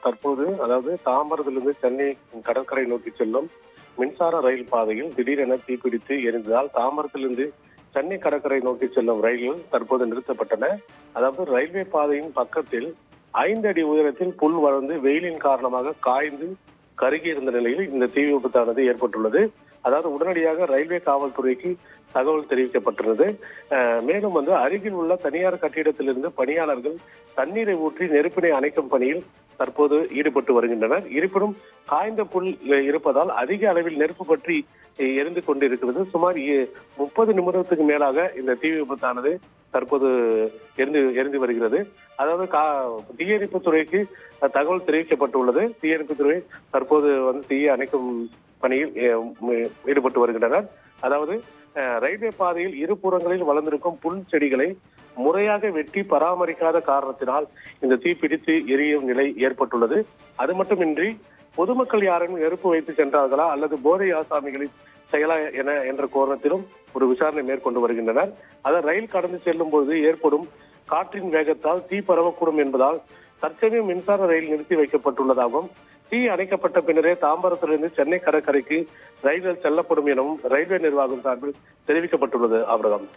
தற்போது அதாவது தாம்பரத்திலிருந்து சென்னை கடற்கரை நோக்கி செல்லும் மின்சார ரயில் பாதையில் திடீரென தீப்பிடித்து எரிந்ததால் தாம்பரத்திலிருந்து சென்னை கடற்கரை நோக்கி செல்லும் ரயில்கள் தற்போது நிறுத்தப்பட்டன. அதாவது ரயில்வே பாதையின் பக்கத்தில் 5 அடி உயரத்தில் புல் வளர்ந்து வெயிலின் காரணமாக காய்ந்து கருகி இருந்த நிலையில் இந்த தீ விபத்தானது ஏற்பட்டுள்ளது. அதாவது உடனடியாக ரயில்வே காவல்துறைக்கு தகவல் தெரிவிக்கப்பட்டுள்ளது. மேலும் அருகில் உள்ள தனியார் கட்டிடத்திலிருந்து பணியாளர்கள் தண்ணீரை ஊற்றி நெருப்பினை அணைக்கும் பணியில் தற்போது ஈடுபட்டு வருகின்றனர். இருப்பினும் காய்ந்த புல் இருப்பதால் அதிக அளவில் நெருப்பு பற்றி எரிந்து கொண்டிருக்கிறது. சுமார் 30 நிமிடத்துக்கு மேலாக இந்த தீ விபத்தானது தற்போது எரிந்து வருகிறது. அதாவது தீயணைப்பு துறைக்கு தகவல் தெரிவிக்கப்பட்டுள்ளது. தீயணைப்பு துறை தற்போது தீயை அணைக்கும் பணியில் ஈடுபட்டு வருகின்றனர். அதாவது ரயில்வே பாதையில் இருபுறங்களில் வளர்ந்திருக்கும் புல் செடிகளை முறையாக வெட்டி பராமரிக்காத காரணத்தினால் இந்த தீப்பிடித்து எரியும் நிலை ஏற்பட்டுள்ளது. அது மட்டுமின்றி பொதுமக்கள் யாரும் நெருப்பு வைத்து சென்றார்களா அல்லது போதை ஆசாமிகளின் செயலா என்ற கோணத்திலும் ஒரு விசாரணை மேற்கொண்டு வருகின்றனர். அதாவது ரயில் கடந்து செல்லும் போது ஏற்படும் காற்றின் வேகத்தால் தீ பரவக்கூடும் என்பதால் தற்சமயம் மின்சார ரயில் நிறுத்தி வைக்கப்பட்டுள்ளதாகவும் தீ அணைக்கப்பட்ட பின்னரே தாம்பரத்திலிருந்து சென்னை கடற்கரைக்கு ரயில்கள் செல்லப்படும் எனவும் ரயில்வே நிர்வாகம் சார்பில் தெரிவிக்கப்பட்டுள்ளது. ஆபிரகாம்.